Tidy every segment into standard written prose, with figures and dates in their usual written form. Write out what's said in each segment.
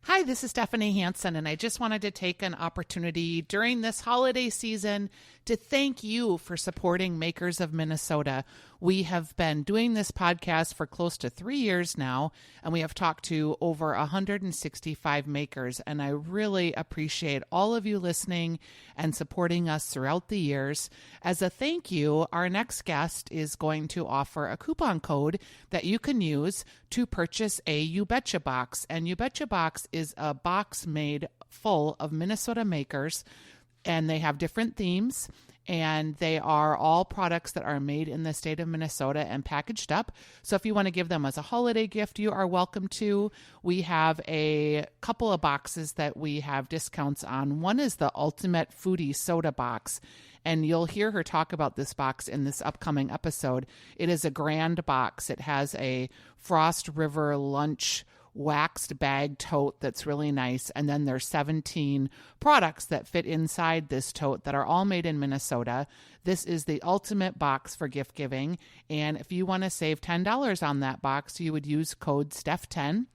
Hi, this is Stephanie Hansen, and I just wanted to take an opportunity during this holiday season to thank you for supporting Makers of Minnesota. We have been doing this podcast for close to 3 years now, and we have talked to over 165 makers, and I really appreciate all of you listening and supporting us throughout the years. As a thank you, our next guest is going to offer a coupon code that you can use to purchase a Betcha Box, and Betcha Box is a box made full of Minnesota makers, and they have different themes, and they are all products that are made in the state of Minnesota and packaged up. So if you want to give them as a holiday gift, you are welcome to. We have a couple of boxes that we have discounts on. One is the Ultimate Foodie Soda Box, and you'll hear her talk about this box in this upcoming episode. It is a grand box. It has a Frost River lunch waxed bag tote that's really nice, and then there's 17 products that fit inside this tote that are all made in Minnesota. This is the ultimate box for gift giving, and if you want to save $10 on that box, you would use code STEPH10.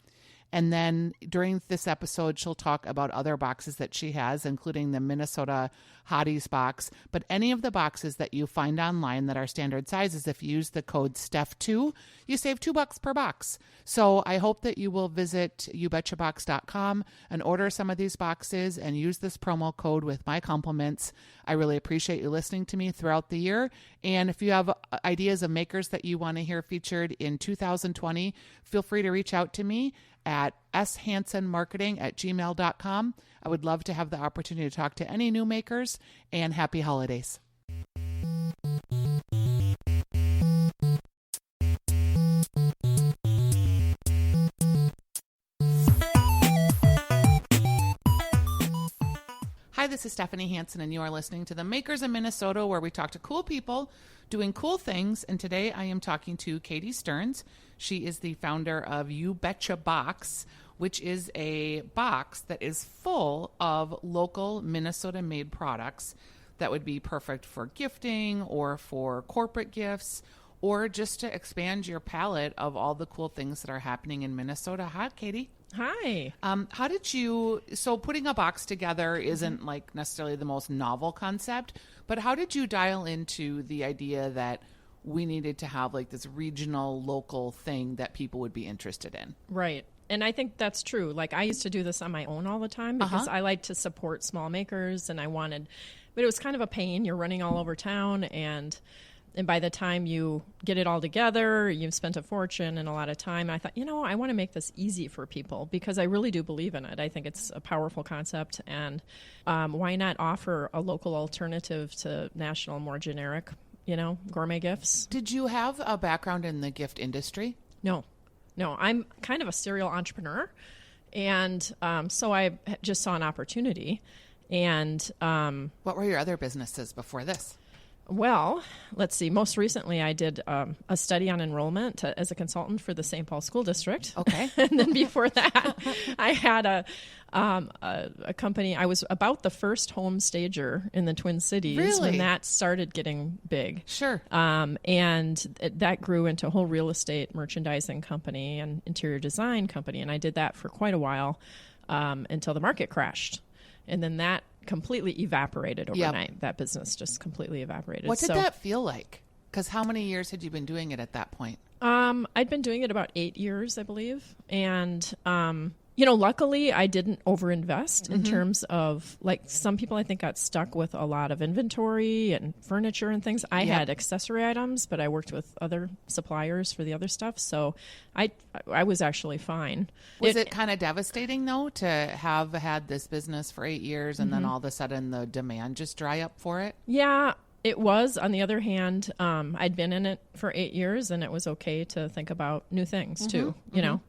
And then during this episode, she'll talk about other boxes that she has, including the Minnesota Hotties box. But any of the boxes that you find online that are standard sizes, if you use the code STEPH2, you save $2 per box. So I hope that you will visit youbetchabox.com and order some of these boxes and use this promo code with my compliments. I really appreciate you listening to me throughout the year. And if you have ideas of makers that you want to hear featured in 2020, feel free to reach out to me at shansenmarketing@gmail.com. I would love to have the opportunity to talk to any new makers, and happy holidays. Hi, this is Stephanie Hansen, and you are listening to the Makers in Minnesota, where we talk to cool people doing cool things. And today I am talking to Katie Stearns. She is the founder of Betcha Box, which is a box that is full of local Minnesota-made products that would be perfect for gifting or for corporate gifts, or just to expand your palette of all the cool things that are happening in Minnesota. Hi, Katie. Hi. How did you, so putting a box together isn't like necessarily the most novel concept, but how did you dial into the idea that we needed to have like this regional local thing that people would be interested in? Right. And I think that's true. Like I used to do this on my own all the time because I like to support small makers, and but it was kind of a pain. You're running all over town, and by the time you get it all together, you've spent a fortune and a lot of time. I thought, I want to make this easy for people because I really do believe in it. I think it's a powerful concept, and why not offer a local alternative to national, more generic, gourmet gifts? Did you have a background in the gift industry? No, I'm kind of a serial entrepreneur, and so I just saw an opportunity. And what were your other businesses before this? Well, let's see. Most recently, I did a study on enrollment as a consultant for the St. Paul School District. Okay. And then before that, I had a company. I was about the first home stager in the Twin Cities when that started getting big. Sure. And that grew into a whole real estate merchandising company and interior design company. And I did that for quite a while until the market crashed. And then that completely evaporated overnight. Yep. That business just completely evaporated. What did that feel like? Because how many years had you been doing it at that point? I'd been doing it about 8 years, I believe. And, luckily I didn't overinvest in terms of, like, some people I think got stuck with a lot of inventory and furniture and things. I had accessory items, but I worked with other suppliers for the other stuff. So I was actually fine. Was it kind of devastating, though, to have had this business for 8 years and then all of a sudden the demand just dry up for it? Yeah. It was. On the other hand, I'd been in it for 8 years, and it was okay to think about new things too, you know.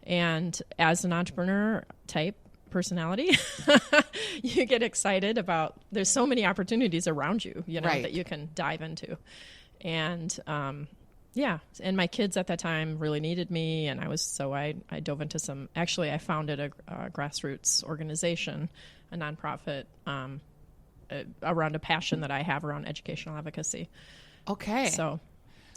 And as an entrepreneur type personality, you get excited about, there's so many opportunities around you, that you can dive into. And and my kids at that time really needed me, and I dove into I founded a grassroots organization, a nonprofit, around a passion that I have around educational advocacy. Okay. So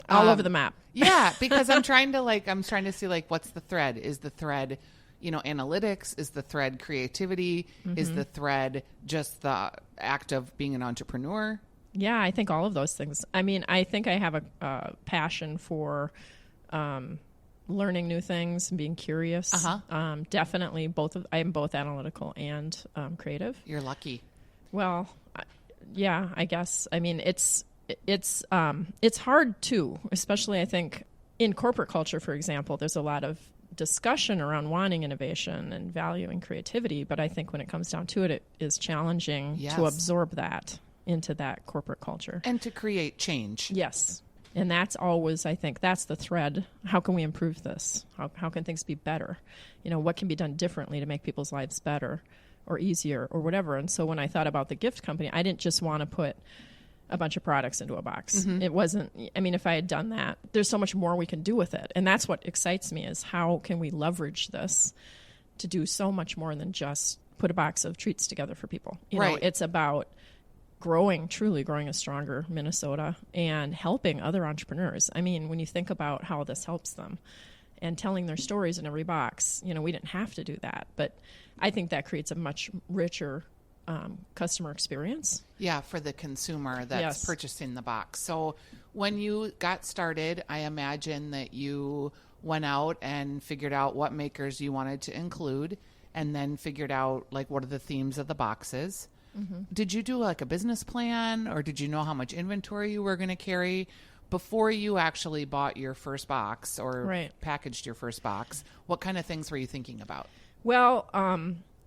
all over the map. Yeah, because I'm trying to see like, what's the thread? Is the thread, analytics? Is the thread creativity? Is the thread just the act of being an entrepreneur? Yeah, I think all of those things. I mean, I think I have a passion for learning new things and being curious. Definitely I am both analytical and creative. You're lucky. Well, yeah, I guess. I mean, it's hard too, especially I think in corporate culture, for example, there's a lot of discussion around wanting innovation and valuing creativity. But I think when it comes down to it, it is challenging to absorb that into that corporate culture. And to create change. Yes. And that's always, I think, that's the thread. How can we improve this? How can things be better? What can be done differently to make people's lives better or easier or whatever? And so when I thought about the gift company, I didn't just want to put a bunch of products into a box. It wasn't, I mean, if I had done that, there's so much more we can do with it. And that's what excites me, is how can we leverage this to do so much more than just put a box of treats together for people. It's about truly growing a stronger Minnesota and helping other entrepreneurs. I mean, when you think about how this helps them and telling their stories in every box, we didn't have to do that. But I think that creates a much richer customer experience. Yeah, for the consumer that's purchasing the box. So when you got started, I imagine that you went out and figured out what makers you wanted to include, and then figured out what are the themes of the boxes. Did you do a business plan, or did you know how much inventory you were going to carry before you actually bought your first box or packaged your first box? What kind of things were you thinking about? Well,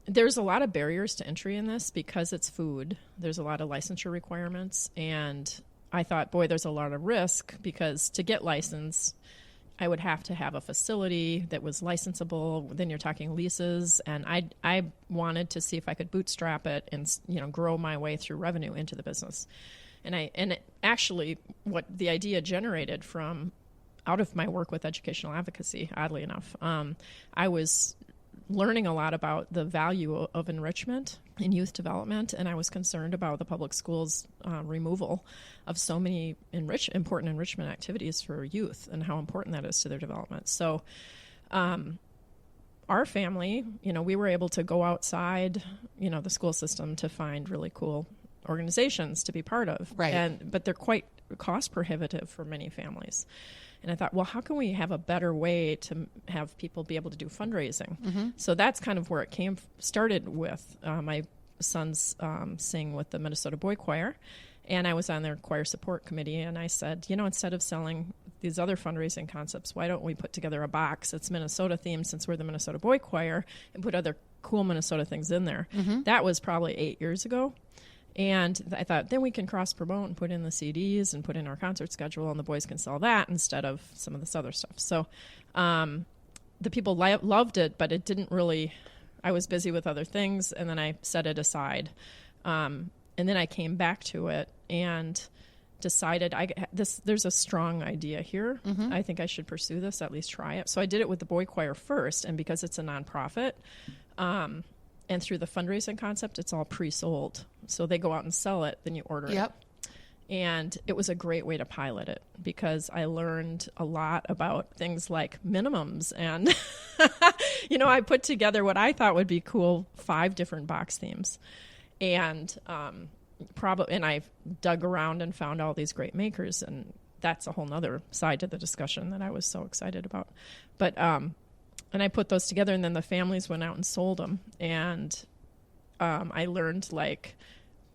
there's a lot of barriers to entry in this because it's food. There's a lot of licensure requirements. And I thought, boy, there's a lot of risk, because to get licensed, I would have to have a facility that was licensable. Then you're talking leases. And I wanted to see if I could bootstrap it and, grow my way through revenue into the business. And what the idea generated from out of my work with educational advocacy, oddly enough, I was learning a lot about the value of enrichment in youth development, and I was concerned about the public schools' removal of so many important enrichment activities for youth and how important that is to their development. So our family, we were able to go outside, the school system to find really cool organizations to be part of. Right. But they're quite cost prohibitive for many families. And I thought, well, how can we have a better way to have people be able to do fundraising? So that's kind of where it started with. My sons sing with the Minnesota Boy Choir, and I was on their choir support committee, and I said, instead of selling these other fundraising concepts, why don't we put together a box that's Minnesota themed, since we're the Minnesota Boy Choir, and put other cool Minnesota things in there? That was probably 8 years ago. And I thought, then we can cross-promote and put in the CDs and put in our concert schedule, and the boys can sell that instead of some of this other stuff. So the people loved it, but it didn't really – I was busy with other things, and then I set it aside. And then I came back to it and decided there's a strong idea here. I think I should pursue this, at least try it. So I did it with the Boy Choir first, and because it's a nonprofit and through the fundraising concept, it's all pre-sold. So they go out and sell it, then you order it. And it was a great way to pilot it, because I learned a lot about things like minimums. And, I put together what I thought would be cool 5 different box themes. And and I dug around and found all these great makers. And that's a whole nother side to the discussion that I was so excited about. But and I put those together, and then the families went out and sold them. And I learned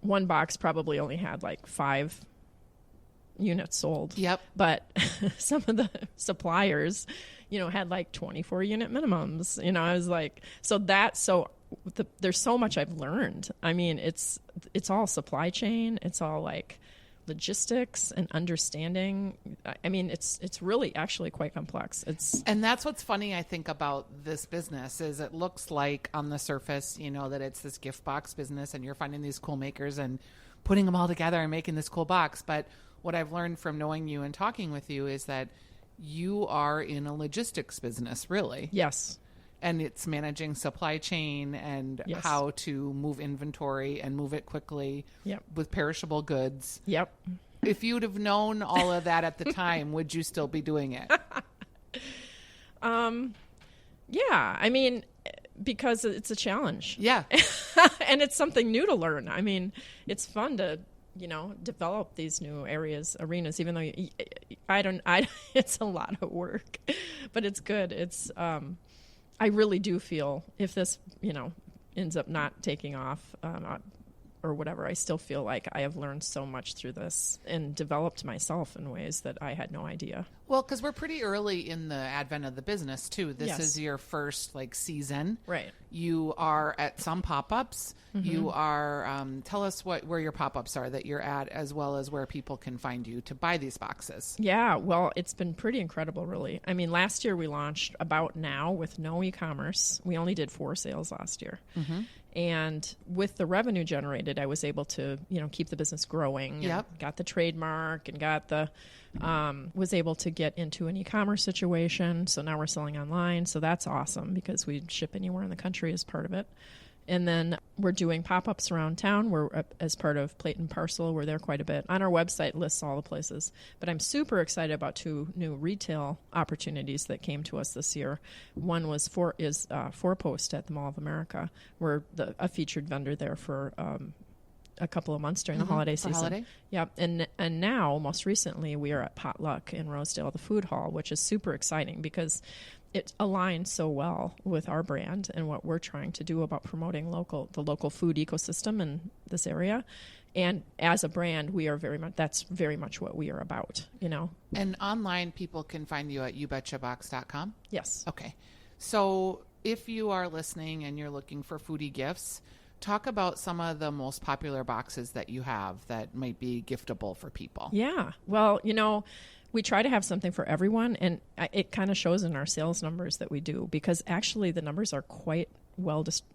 one box probably only had 5 units sold. But some of the suppliers, had 24 unit minimums. I was there's so much I've learned. I mean, it's all supply chain. It's all logistics and understanding. I mean, it's really actually quite complex. And that's what's funny, I think, about this business is it looks like on the surface, that it's this gift box business and you're finding these cool makers and putting them all together and making this cool box. But what I've learned from knowing you and talking with you is that you are in a logistics business, really. Yes. And it's managing supply chain and how to move inventory and move it quickly with perishable goods. If you'd have known all of that at the time, would you still be doing it? Yeah. I mean, because it's a challenge. Yeah. And it's something new to learn. I mean, it's fun to, develop these new arenas, even though it's a lot of work, but it's good. It's, I really do feel if this, ends up not taking off, or whatever, I still feel like I have learned so much through this and developed myself in ways that I had no idea. Well, because we're pretty early in the advent of the business, too. This Yes. is your first, season. Right. You are at some pop-ups. You are, tell us where your pop-ups are that you're at, as well as where people can find you to buy these boxes. Yeah, well, it's been pretty incredible, really. I mean, last year we launched about now with no e-commerce. We only did 4 sales last year. And with the revenue generated, I was able to, keep the business growing. Yep. Got the trademark and was able to get into an e-commerce situation. So now we're selling online. So that's awesome because we ship anywhere in the country as part of it. And then we're doing pop-ups around town. We're, as part of Plate and Parcel, we're there quite a bit. On our website lists all the places. But I'm super excited about 2 new retail opportunities that came to us this year. One was Four Post at the Mall of America. We're a featured vendor there for a couple of months during the holiday season. Holiday? Yep. And now, most recently, we are at Potluck in Rosedale, the food hall, which is super exciting because it aligns so well with our brand and what we're trying to do about promoting the local food ecosystem in this area. And as a brand, that's very much what we are about, And online, people can find you at youbetchabox.com? Yes. Okay. So if you are listening and you're looking for foodie gifts, talk about some of the most popular boxes that you have that might be giftable for people. Yeah. Well, we try to have something for everyone, and it kind of shows in our sales numbers that we do, because actually the numbers are quite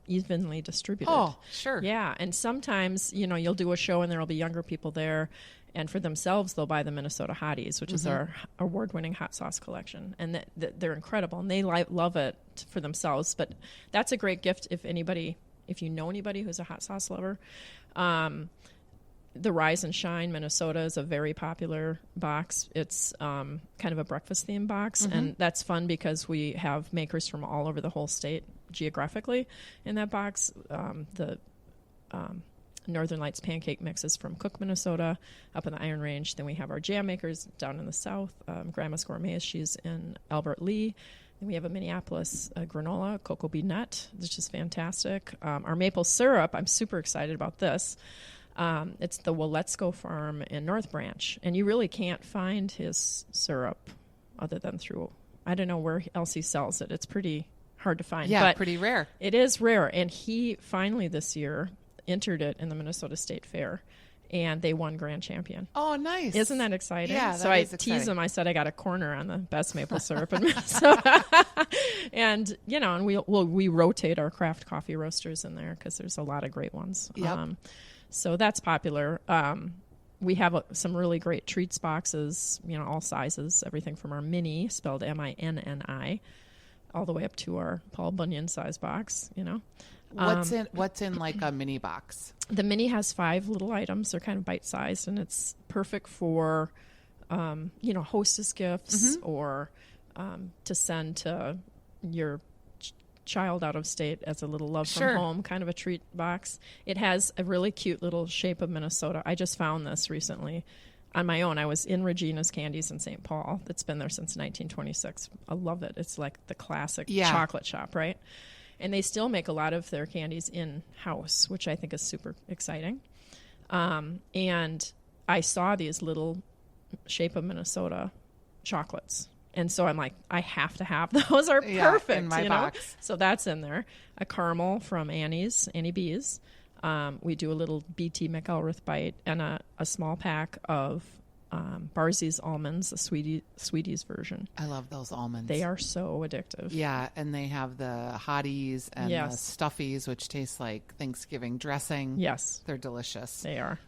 evenly distributed. Oh, sure. Yeah, and sometimes, you'll do a show and there will be younger people there, and for themselves, they'll buy the Minnesota Hotties, which is our award-winning hot sauce collection, and they're incredible, and they love it for themselves. But that's a great gift if you know anybody who's a hot sauce lover. The Rise and Shine Minnesota is a very popular box. It's kind of a breakfast themed box, and that's fun because we have makers from all over the whole state geographically in that box. The Northern Lights pancake mix is from Cook, Minnesota, up in the Iron Range. Then we have our jam makers down in the south. Grandma's Gourmet, she's in Albert Lee. Then we have a Minneapolis granola, Cocoa Bean Nut, which is fantastic. Our maple syrup, I'm super excited about this. It's the Woletsko farm in North Branch, and you really can't find his syrup other than through, I don't know where else he sells it. It's pretty hard to find. Yeah, but pretty rare. It is rare, and he finally this year entered it in the Minnesota State Fair, and they won grand champion. Oh, nice. Isn't that exciting? Yeah, so that I is tease exciting. him. I said I got a corner on the best maple syrup in Minnesota. And, and we rotate our craft coffee roasters in there because there's a lot of great ones. Yep. So that's popular. We have some really great treats boxes, all sizes, everything from our mini, spelled MINNI, all the way up to our Paul Bunyan size box, What's in like a mini box? The mini has 5 little items. They're kind of bite-sized, and it's perfect for, hostess gifts or to send to your child out of state as a little love Sure. from home, kind of a treat box. It has a really cute little shape of Minnesota. I just found this recently on my own. I was in Regina's Candies in St. Paul. It's been there since 1926. I love it. It's like the classic chocolate shop, right? And they still make a lot of their candies in-house, which I think is super exciting. And I saw these little shape of Minnesota chocolates. And so I'm like, I have to have those. Are perfect in my box. So that's in there. A caramel from Annie B's. We do a little BT McElrath bite and a small pack of Barzy's almonds, the Sweeties version. I love those almonds. They are so addictive. Yeah, and they have the hotties and the stuffies, which taste like Thanksgiving dressing. Yes. They're delicious. They are.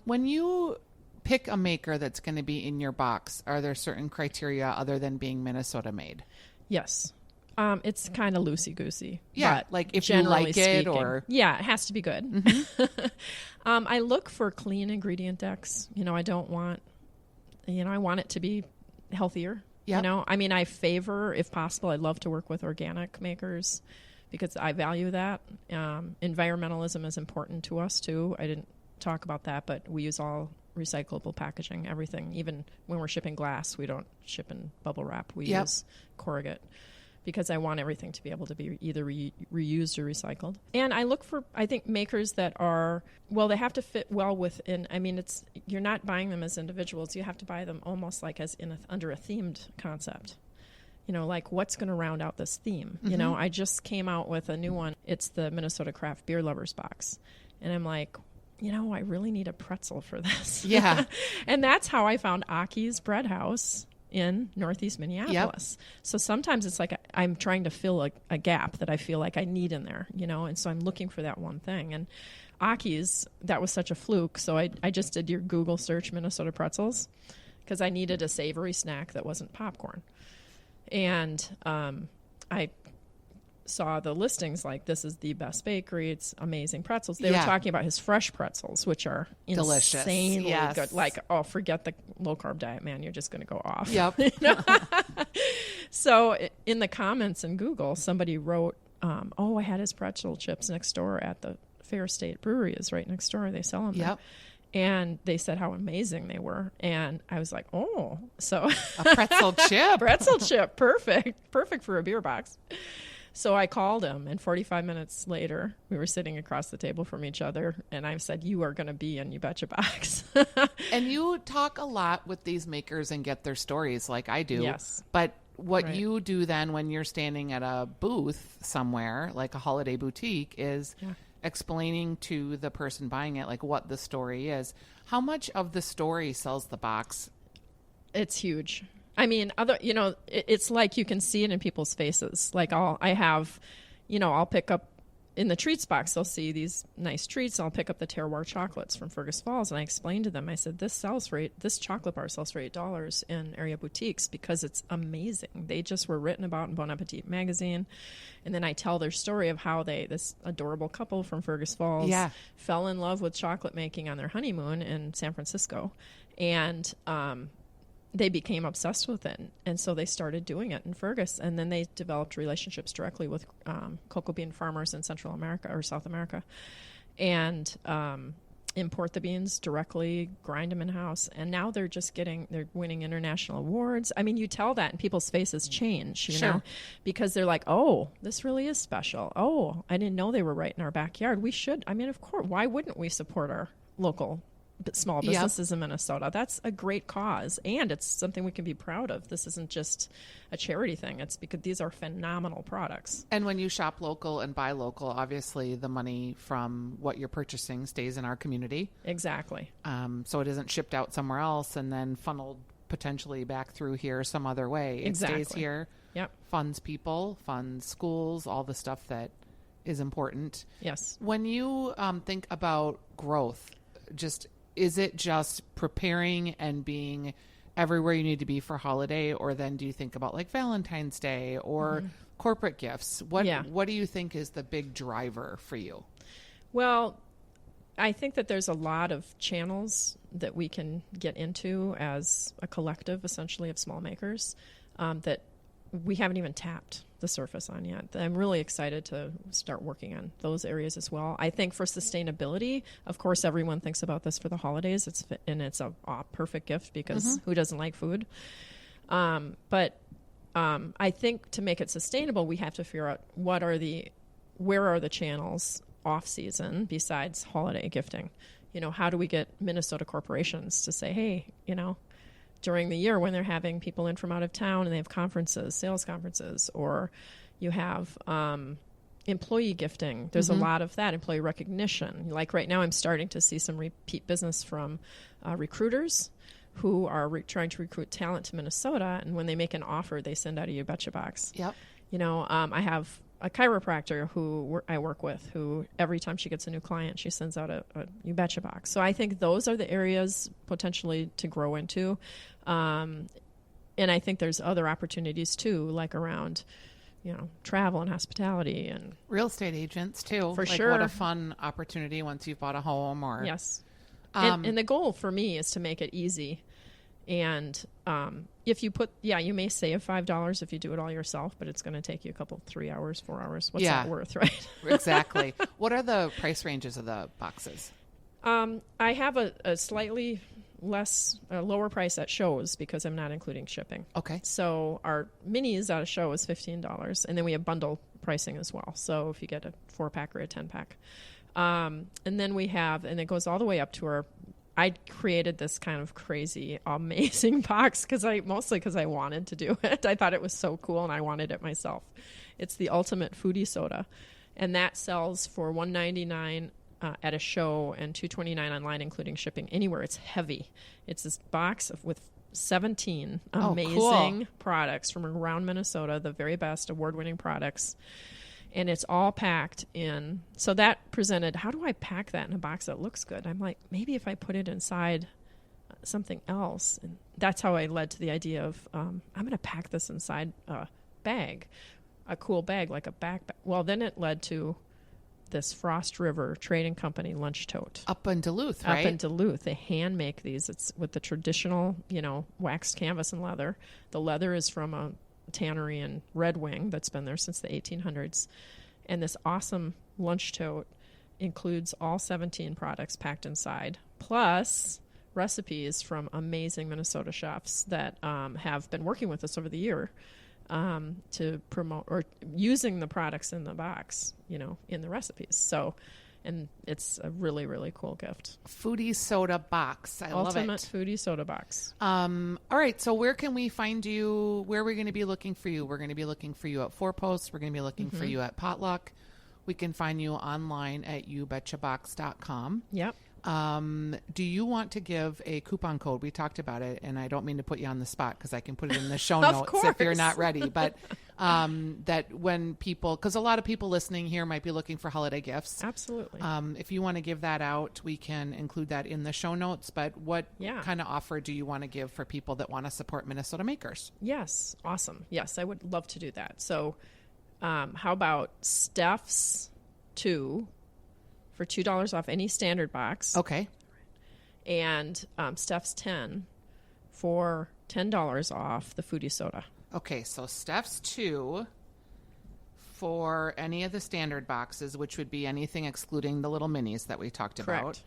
When you pick a maker that's going to be in your box, are there certain criteria other than being Minnesota made? Yes. It's kind of loosey-goosey. Yeah, but like if you like it or... Yeah, it has to be good. I look for clean ingredient decks. I don't want... I want it to be healthier. Yep. I favor, if possible, I'd love to work with organic makers because I value that. Environmentalism is important to us too. I didn't talk about that, but we use all recyclable packaging, everything. Even when we're shipping glass, we don't ship in bubble wrap. We use corrugate, because I want everything to be able to be either reused or recycled. And I look for, I think, makers that are, well, they have to fit well within, I mean, you're not buying them as individuals. You have to buy them almost like as under a themed concept. Like what's going to round out this theme? Mm-hmm. I just came out with a new one. It's the Minnesota Craft Beer Lovers box. And I'm like, I really need a pretzel for this. Yeah. And that's how I found Aki's Bread House in Northeast Minneapolis. Yep. So sometimes it's like I'm trying to fill a gap that I feel like I need in there, and so I'm looking for that one thing. And Aki's, that was such a fluke. So I just did your Google search Minnesota pretzels because I needed a savory snack that wasn't popcorn. And I saw the listings like, this is the best bakery. It's amazing pretzels. They were talking about his fresh pretzels, which are delicious, insanely good. Like, forget the low carb diet, man. You're just going to go off. Yep. So in the comments in Google, somebody wrote, I had his pretzel chips next door at the Fair State Brewery is right next door. They sell them there. And they said how amazing they were. And I was like, so a pretzel chip. Pretzel chip. Perfect for a beer box. So I called him, and 45 minutes later, we were sitting across the table from each other, and I said, you are going to be in You Betcha Box. And you talk a lot with these makers and get their stories like I do. Yes. But what you do then when you're standing at a booth somewhere, like a holiday boutique, is explaining to the person buying it, like what the story is. How much of the story sells the box? It's huge. I mean, it's like you can see it in people's faces. Like I'll pick up in the treats box, they'll see these nice treats. I'll pick up the terroir chocolates from Fergus Falls, and I explained to them, I said, this chocolate bar sells for $8 in area boutiques because it's amazing. They just were written about in Bon Appetit magazine. And then I tell their story of how this adorable couple from Fergus Falls fell in love with chocolate making on their honeymoon in San Francisco. And, they became obsessed with it, and so they started doing it in Fergus, and then they developed relationships directly with cocoa bean farmers in Central America or South America, and import the beans directly, grind them in-house, and now they're winning international awards. I mean, you tell that, and people's faces change, you know, because they're like, oh, this really is special. Oh, I didn't know they were right in our backyard. We should. I mean, of course, why wouldn't we support our local small businesses in Minnesota? That's a great cause, and it's something we can be proud of. This isn't just a charity thing. It's because these are phenomenal products. And when you shop local and buy local, obviously the money from what you're purchasing stays in our community. Exactly. So it isn't shipped out somewhere else and then funneled potentially back through here some other way. It stays here. Yep. Funds people, funds schools, all the stuff that is important. Yes. When you think about growth, is it just preparing and being everywhere you need to be for holiday, or then do you think about like Valentine's Day or corporate gifts? What do you think is the big driver for you? Well, I think that there's a lot of channels that we can get into as a collective, essentially, of small makers that we haven't even tapped the surface on yet. I'm really excited to start working on those areas as well. I think for sustainability, of course, everyone thinks about this for the holidays. It's a perfect gift because who doesn't like food? But I think to make it sustainable, we have to figure out where are the channels off season besides holiday gifting? How do we get Minnesota corporations to say, hey, during the year when they're having people in from out of town and they have conferences, sales conferences, or you have employee gifting. There's a lot of that, employee recognition. Like right now I'm starting to see some repeat business from recruiters who are trying to recruit talent to Minnesota, and when they make an offer, they send out a You Betcha Box. Yep. I have a chiropractor who I work with, who every time she gets a new client, she sends out a You Betcha Box. So I think those are the areas potentially to grow into. And I think there's other opportunities too, like around, travel and hospitality and real estate agents too. For sure. What a fun opportunity once you've bought a home or. Yes. And the goal for me is to make it easy And if you put, you may save $5 if you do it all yourself, but it's going to take you 3 hours, 4 hours. What's that worth, right? Exactly. What are the price ranges of the boxes? I have a slightly lower price at shows because I'm not including shipping. Okay. So our minis at a show is $15, and then we have bundle pricing as well. So if you get a 4-pack or a 10-pack. And then we have, and it goes all the way up to I created this kind of crazy, amazing box mostly because I wanted to do it. I thought it was so cool, and I wanted it myself. It's the ultimate foodie soda, and that sells for $1.99 at a show and $2.29 online, including shipping anywhere. It's heavy. It's this box with 17 amazing products from around Minnesota, the very best award-winning products. And it's all packed in. So that presented, how do I pack that in a box that looks good? I'm like, maybe if I put it inside something else. And that's how I led to the idea of, I'm going to pack this inside a bag, a cool bag, like a backpack. Well, then it led to this Frost River Trading Company lunch tote. Up in Duluth, right? Up in Duluth. They hand make these. It's with the traditional, waxed canvas and leather. The leather is from a tannery in Red Wing that's been there since the 1800s. And this awesome lunch tote includes all 17 products packed inside, plus recipes from amazing Minnesota chefs that have been working with us over the year to promote or using the products in the box, in the recipes. So, and it's a really, really cool gift. Foodie soda box. I love it. Ultimate foodie soda box. All right. So where can we find you? Where are we going to be looking for you? We're going to be looking for you at Four Posts. We're going to be looking for you at Potluck. We can find you online at youbetchabox.com. Yep. Do you want to give a coupon code? We talked about it, and I don't mean to put you on the spot because I can put it in the show notes if you're not ready. But that when people, because a lot of people listening here might be looking for holiday gifts. Absolutely. If you want to give that out, we can include that in the show notes. But what kind of offer do you want to give for people that want to support Minnesota makers? Yes. Awesome. Yes, I would love to do that. So how about Steph's 2 for $2 off any standard box? Okay. And Steph's 10 for $10 off the foodie soda. Okay, so Steph's 2 for any of the standard boxes, which would be anything excluding the little minis that we talked about.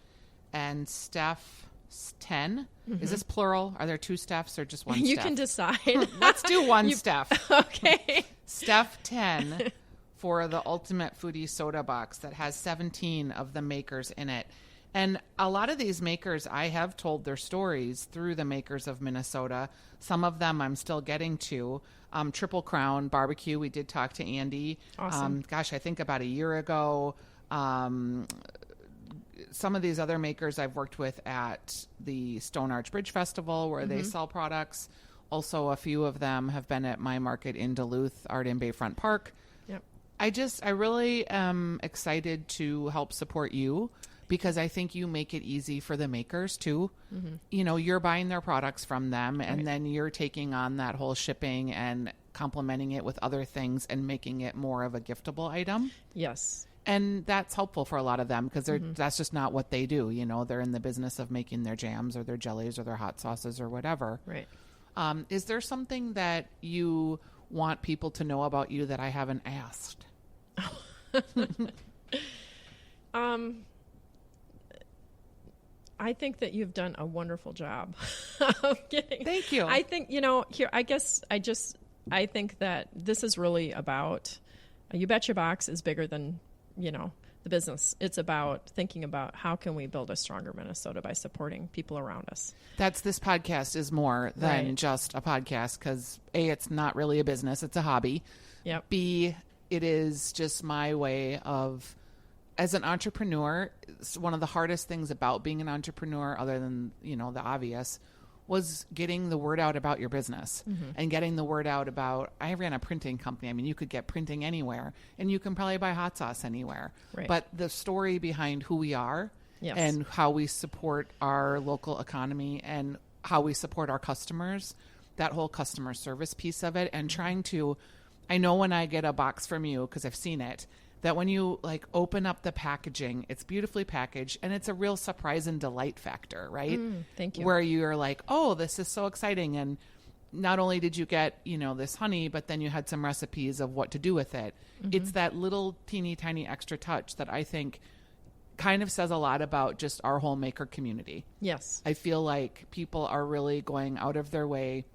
And Steph's 10. Is this plural? Are there 2 Stephs or just one You Steph? can decide. Let's do one Steph. Okay. Steph 10 for the ultimate foodie soda box that has 17 of the makers in it. And a lot of these makers, I have told their stories through the makers of Minnesota. Some of them I'm still getting to. Triple Crown Barbecue, we did talk to Andy. Awesome. I think about a year ago. Some of these other makers I've worked with at the Stone Arch Bridge Festival where they sell products. Also, a few of them have been at my market in Duluth, Art in Bayfront Park. Yep. I really am excited to help support you because I think you make it easy for the makers too. You're buying their products from them and then you're taking on that whole shipping and complementing it with other things and making it more of a giftable item. Yes. And that's helpful for a lot of them because that's just not what they do. They're in the business of making their jams or their jellies or their hot sauces or whatever. Right. Is there something that you want people to know about you that I haven't asked? I think that you've done a wonderful job of getting. Thank you. I think, I think that this is really about, You Betcha Box is bigger than, the business. It's about thinking about how can we build a stronger Minnesota by supporting people around us. This podcast is more than just a podcast because A, it's not really a business. It's a hobby. Yep. B, it is just my way of, as an entrepreneur, one of the hardest things about being an entrepreneur, other than, the obvious, was getting the word out about your business and getting the word out about, I ran a printing company. I mean, you could get printing anywhere and you can probably buy hot sauce anywhere. Right. But the story behind who we are and how we support our local economy and how we support our customers, that whole customer service piece of it and trying to, I know when I get a box from you, because I've seen it, that when you like open up the packaging, it's beautifully packaged and it's a real surprise and delight factor, right? Thank you. Where you're like, oh, this is so exciting. And not only did you get, this honey, but then you had some recipes of what to do with it. It's that little teeny tiny extra touch that I think kind of says a lot about just our whole maker community. Yes. I feel like people are really going out of their way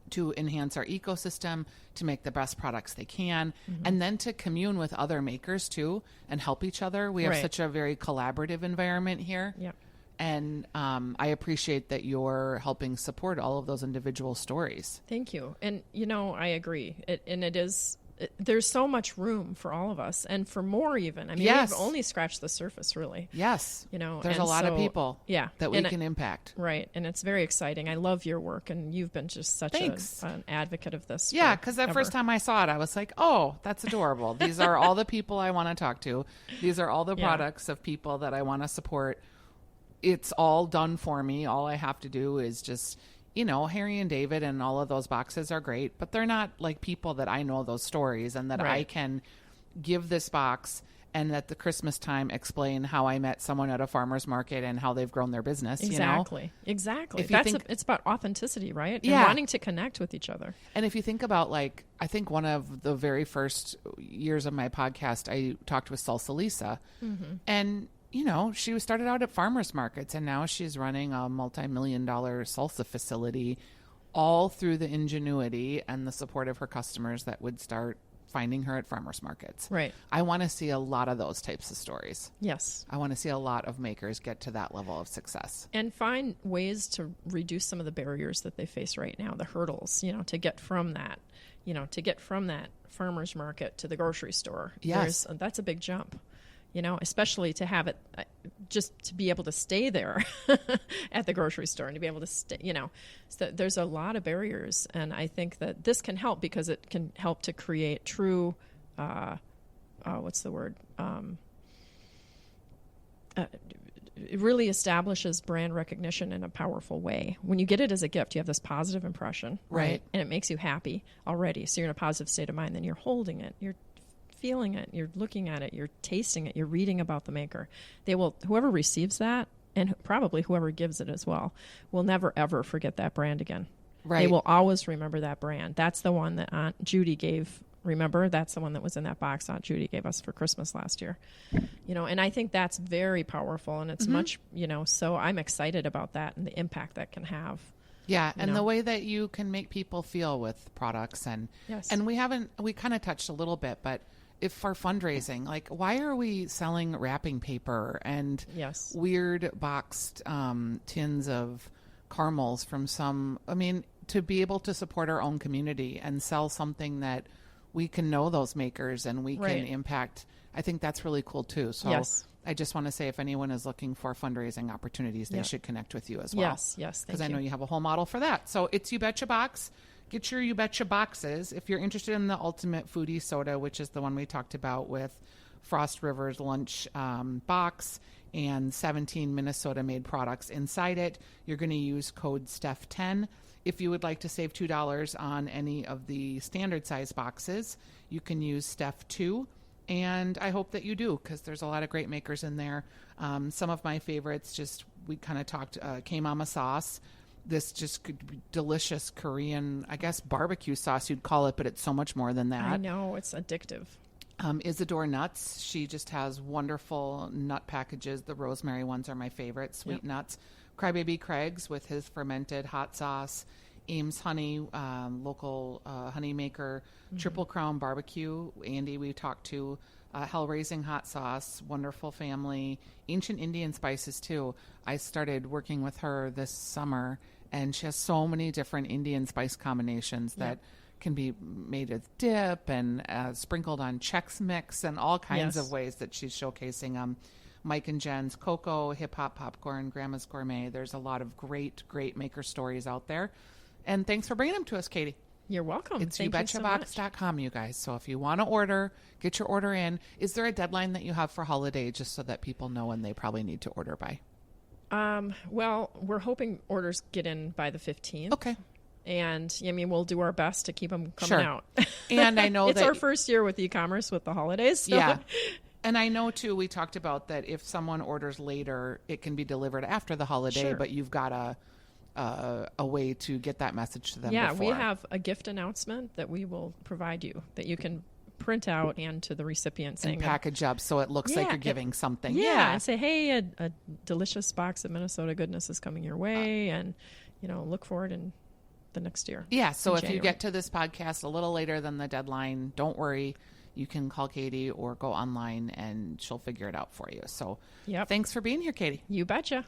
to enhance our ecosystem, to make the best products they can, and then to commune with other makers too and help each other. We have such a very collaborative environment here. Yeah. And I appreciate that you're helping support all of those individual stories. Thank you. And, I agree. There's so much room for all of us and for more even. I mean, Yes. we've only scratched the surface, really. Yes. There's There's a lot of people that we and can impact. Right. And it's very exciting. I love your work, and you've been just such an advocate of this. Yeah, because the first time I saw it, I was like, oh, that's adorable. These are all the people I want to talk to. These are all the products of people that I want to support. It's all done for me. All I have to do is just, Harry and David and all of those boxes are great, but they're not like people that I know those stories and that I can give this box and at the Christmas time explain how I met someone at a farmer's market and how they've grown their business. Exactly. Exactly. It's about authenticity, right? Yeah. And wanting to connect with each other. And if you think about I think one of the very first years of my podcast, I talked with Salsa Lisa and she started out at farmers markets and now she's running a multi-million-dollar salsa facility all through the ingenuity and the support of her customers that would start finding her at farmers markets. Right. I want to see a lot of those types of stories. Yes. I want to see a lot of makers get to that level of success. And find ways to reduce some of the barriers that they face right now, the hurdles, to get from that, farmer's market to the grocery store. Yes. That's a big jump. Especially to have it, just to be able to stay there at the grocery store and to be able to stay, so there's a lot of barriers. And I think that this can help because it can help to create true, what's the word? It really establishes brand recognition in a powerful way. When you get it as a gift, you have this positive impression, right? And it makes you happy already. So you're in a positive state of mind. Then you're holding it. You're feeling it, you're looking at it, you're tasting it, you're reading about the maker. Whoever receives that, and probably whoever gives it as well, will never ever forget that brand again. Right. They will always remember that brand. That's the one that Aunt Judy gave. Remember, that's the one that was in that box Aunt Judy gave us for Christmas last year. And I think that's very powerful, and it's much, so I'm excited about that and the impact that can have. Yeah, and the way that you can make people feel with products and we kind of touched a little bit, but if for fundraising, why are we selling wrapping paper and weird boxed tins of caramels from to be able to support our own community and sell something that we can know those makers and we can impact. I think that's really cool too. So I just want to say if anyone is looking for fundraising opportunities, they should connect with you as well. Yes. Because I know you have a whole model for that. So it's You Betcha Box. Get your You Betcha boxes. If you're interested in the Ultimate Foodie Soda, which is the one we talked about with Frost River's lunch box and 17 Minnesota-made products inside it, you're going to use code STEPH10. If you would like to save $2 on any of the standard size boxes, you can use STEPH2. And I hope that you do because there's a lot of great makers in there. Some of my favorites, we kind of talked K-Mama sauce. This just could be delicious Korean, I guess, barbecue sauce you'd call it, but it's so much more than that. I know, it's addictive. Isadore Nuts, she just has wonderful nut packages. The rosemary ones are my favorite, sweet nuts. Crybaby Craig's with his fermented hot sauce. Ames Honey, local honey maker. Triple Crown Barbecue, Andy we talked to. Hell Raising Hot Sauce, wonderful family. Ancient Indian Spices, too. I started working with her this summer, and she has so many different Indian spice combinations that can be made with dip and sprinkled on Chex Mix and all kinds of ways that she's showcasing. Mike and Jen's Cocoa, Hip Hop Popcorn, Grandma's Gourmet. There's a lot of great maker stories out there. And thanks for bringing them to us, Katie. You're welcome. It's youbetchabox.com, you guys. So if you want to order, get your order in. Is there a deadline that you have for holiday just so that people know when they probably need to order by? Well, we're hoping orders get in by the 15th. Okay. And I mean, we'll do our best to keep them coming Sure. out. And I know it's that our first year with e-commerce with the holidays. So. Yeah. And I know, too, we talked about that if someone orders later, it can be delivered after the holiday, Sure. but you've got a way to get that message to them Yeah, before. we have a gift announcement that we will provide you that you can print out and to the recipient saying, and package up so it looks like Yeah, you're giving something. yeah, and say, hey, a delicious box of Minnesota goodness is coming your way, and look for it in the next year. Yeah, so in if you January. get to this podcast a little later than the deadline, don't worry. You can call Katie or go online and she'll figure it out for you. So Yep. thanks for being here, Katie. You betcha.